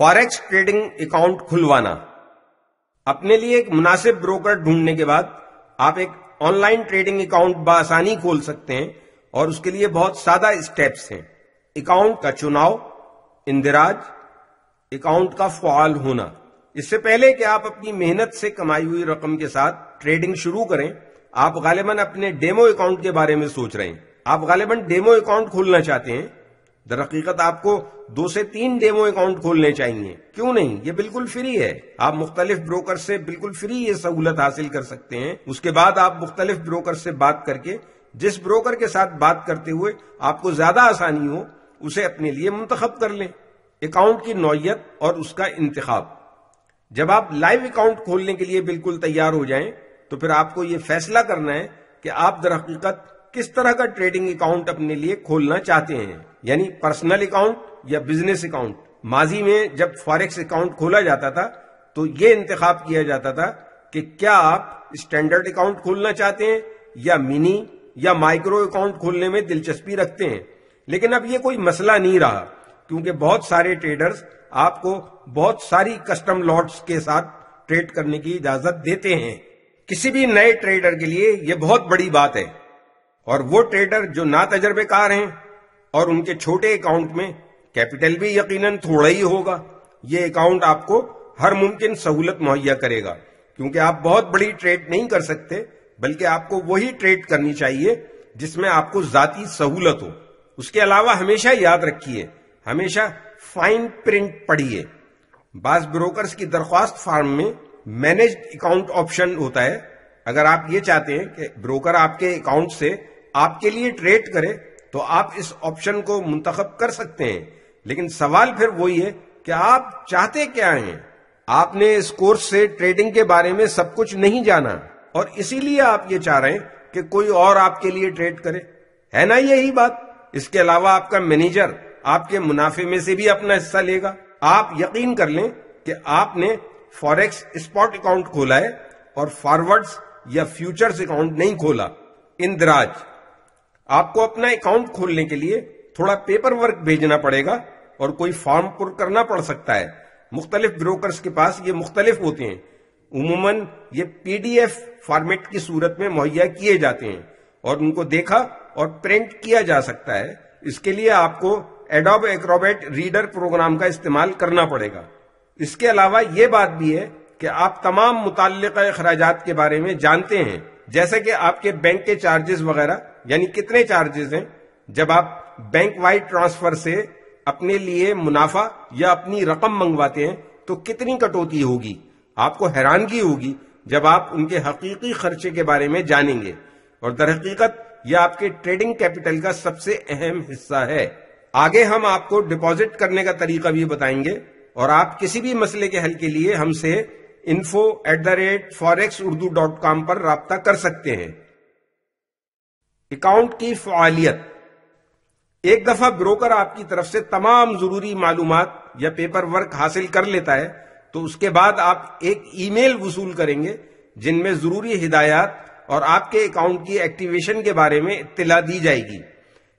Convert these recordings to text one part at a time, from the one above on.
Forex trading account खुलवाना। अपने लिए एक मुनासिब ब्रोकर ढूंढने के बाद आप एक ऑनलाइन ट्रेडिंग अकाउंट बआसानी खोल सकते हैं और उसके लिए बहुत सादा स्टेप्स हैं। अकाउंट का चुनाव, इंदिराज, अकाउंट का फ़आल होना। इससे पहले कि आप अपनी मेहनत से कमाई हुई रकम के साथ ट्रेडिंग शुरू करें, आप गालिबन अपने डेमो अकाउंट के बारे में सोच रहे हैं। आप गालिबन डेमो अकाउंट खोलना चाहते हैं। दरअकीकत आपको 2 से 3 डेमो अकाउंट खोलने चाहिए। क्यों नहीं, ये बिल्कुल फ्री है। आप मुख्तलिफ ब्रोकर से बिल्कुल फ्री ये सहूलत हासिल कर सकते हैं। उसके बाद आप मुख्तलिफ ब्रोकर से बात करके जिस ब्रोकर के साथ बात करते हुए आपको ज्यादा आसानी हो उसे अपने लिए मुंतखब कर लें। अकाउंट की नौयत और उसका इंतखाब। जब आप लाइव अकाउंट खोलने के लिए बिल्कुल तैयार हो जाएं, तो फिर आपको ये फैसला करना है कि आप दरअकीकत किस तरह का ट्रेडिंग अकाउंट अपने लिए खोलना चाहते हैं, यानी पर्सनल अकाउंट या बिजनेस अकाउंट। माजी में जब फॉरेक्स अकाउंट खोला जाता था तो ये इंतखाब किया जाता था कि क्या आप स्टैंडर्ड अकाउंट खोलना चाहते हैं या मिनी या माइक्रो अकाउंट खोलने में दिलचस्पी रखते हैं। लेकिन अब ये कोई मसला नहीं रहा, क्योंकि बहुत सारे ट्रेडर्स आपको बहुत सारी कस्टम लॉट्स के साथ ट्रेड करने की इजाजत देते हैं। किसी भी नए ट्रेडर के लिए यह बहुत बड़ी बात है, और वो ट्रेडर जो ना तजर्बेकार हैं और उनके छोटे अकाउंट में कैपिटल भी यकीनन थोड़ा ही होगा, ये अकाउंट आपको हर मुमकिन सहूलत मुहैया करेगा। क्योंकि आप बहुत बड़ी ट्रेड नहीं कर सकते, बल्कि आपको वही ट्रेड करनी चाहिए जिसमें आपको जाती सहूलत हो। उसके अलावा हमेशा याद रखिए, हमेशा फाइन प्रिंट पढ़िए। बास ब्रोकर्स की दरख्वास्त फॉर्म में मैनेज्ड अकाउंट ऑप्शन होता है। अगर आप ये चाहते हैं कि ब्रोकर आपके अकाउंट से आपके लिए ट्रेड करे, तो आप इस ऑप्शन को मुंतखब कर सकते हैं। लेकिन सवाल फिर वही है कि आप चाहते क्या हैं। आपने इस कोर्स से ट्रेडिंग के बारे में सब कुछ नहीं जाना, और इसीलिए आप ये चाह रहे हैं कि कोई और आपके लिए ट्रेड करे, है ना यही बात। इसके अलावा आपका मैनेजर आपके मुनाफे में से भी अपना हिस्सा लेगा। आप यकीन कर लें कि आपने फॉरेक्स स्पॉट अकाउंट खोला है और फॉरवर्ड्स या फ्यूचर्स अकाउंट नहीं खोला। इंदिराज। आपको अपना अकाउंट खोलने के लिए थोड़ा पेपर वर्क भेजना पड़ेगा और कोई फॉर्म पुर करना पड़ सकता है। मुख्तलिफ ब्रोकर्स के पास ये मुख्तलिफ होते हैं। उमूमन ये PDF फॉर्मेट की सूरत में मुहैया किए जाते हैं और उनको देखा और प्रिंट किया जा सकता है। इसके लिए आपको एडोब एक्रोबैट रीडर प्रोग्राम का इस्तेमाल करना पड़ेगा। इसके अलावा ये बात भी है कि आप तमाम मुताल्लिका अखराजात के बारे में जानते हैं, जैसे कि आपके बैंक के चार्जेस वगैरह, यानी कितने चार्जेस हैं। जब आप बैंक वाइड ट्रांसफर से अपने लिए मुनाफा या अपनी रकम मंगवाते हैं तो कितनी कटौती होगी। आपको हैरानगी होगी जब आप उनके हकीकी खर्चे के बारे में जानेंगे, और दरहकीकत यह आपके ट्रेडिंग कैपिटल का सबसे अहम हिस्सा है। आगे हम आपको डिपॉजिट करने का तरीका भी बताएंगे, और आप किसी भी मसले के हल के लिए हमसे info@forexurdu.com पर राब्ता कर सकते हैं। अकाउंट की फ़आलियत। एक दफा ब्रोकर आपकी तरफ से तमाम जरूरी मालूमात या पेपर वर्क हासिल कर लेता है, तो उसके बाद आप एक ईमेल वसूल करेंगे जिनमें जरूरी हिदायत और आपके अकाउंट की एक्टिवेशन के बारे में इत्तिला दी जाएगी।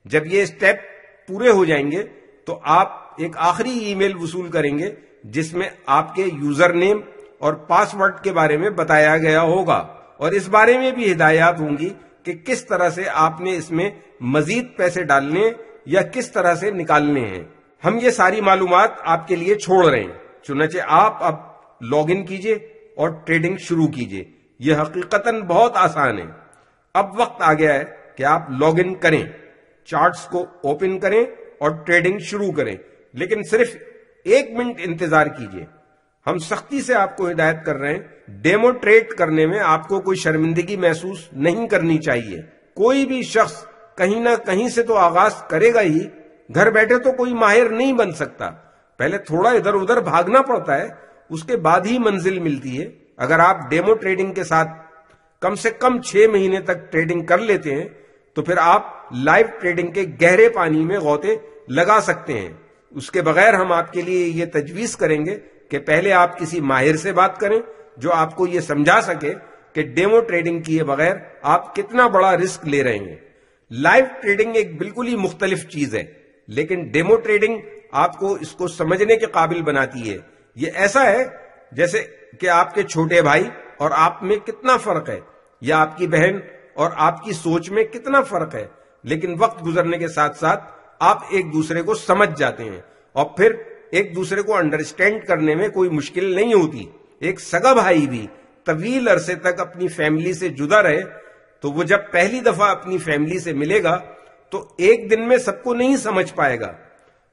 जब ये स्टेप पूरे हो जाएंगे तो आप एक आखिरी ईमेल वसूल करेंगे जिसमें आपके यूजर नेम और पासवर्ड के बारे में बताया गया होगा, और इस बारे में भी हिदायत होंगी कि किस तरह से आपने इसमें मजीद पैसे डालने या किस तरह से निकालने हैं। हम ये सारी मालूमात आपके लिए छोड़ रहे हैं, चुनांचे आप अब लॉग इन कीजिए और ट्रेडिंग शुरू कीजिए। यह हकीकतन बहुत आसान है। अब वक्त आ गया है कि आप लॉग इन करें, चार्ट्स को ओपन करें और ट्रेडिंग शुरू करें। लेकिन सिर्फ 1 मिनट इंतजार कीजिए। हम सख्ती से आपको हिदायत कर रहे हैं, डेमो ट्रेड करने में आपको कोई शर्मिंदगी महसूस नहीं करनी चाहिए। कोई भी शख्स कहीं ना कहीं से तो आगाज करेगा ही। घर बैठे तो कोई माहिर नहीं बन सकता, पहले थोड़ा इधर उधर भागना पड़ता है, उसके बाद ही मंजिल मिलती है। अगर आप डेमो ट्रेडिंग के साथ कम से कम 6 महीने तक ट्रेडिंग कर लेते हैं, तो फिर आप लाइव ट्रेडिंग के गहरे पानी में गौते लगा सकते हैं। उसके बगैर हम आपके लिए ये तजवीज करेंगे कि पहले आप किसी माहिर से बात करें जो आपको ये समझा सके कि डेमो ट्रेडिंग किए बगैर आप कितना बड़ा रिस्क ले रहे हैं। लाइव ट्रेडिंग एक बिल्कुल ही मुख्तलिफ चीज है, लेकिन डेमो ट्रेडिंग آپ کو اس کو سمجھنے کے قابل بناتی ہے۔ یہ ایسا ہے جیسے کہ آپ کے چھوٹے بھائی اور آپ میں کتنا فرق ہے، یا آپ کی بہن اور آپ کی سوچ میں کتنا فرق ہے، لیکن وقت گزرنے کے ساتھ ساتھ آپ ایک دوسرے کو سمجھ جاتے ہیں اور پھر ایک دوسرے کو انڈرسٹینڈ کرنے میں کوئی مشکل نہیں ہوتی۔ ایک سگا بھائی بھی طویل عرصے تک اپنی فیملی سے جدا رہے تو وہ جب پہلی دفعہ اپنی فیملی سے ملے گا تو ایک دن میں سب کو نہیں سمجھ پائے گا،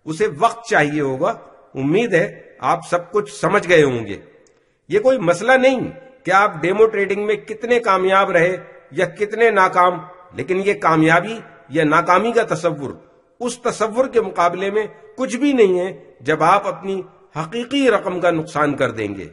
اسے وقت چاہیے ہوگا۔ امید ہے آپ سب کچھ سمجھ گئے ہوں گے۔ یہ کوئی مسئلہ نہیں کہ آپ ڈیمو ٹریڈنگ میں کتنے کامیاب رہے یا کتنے ناکام، لیکن یہ کامیابی یا ناکامی کا تصور اس تصور کے مقابلے میں کچھ بھی نہیں ہے جب آپ اپنی حقیقی رقم کا نقصان کر دیں گے۔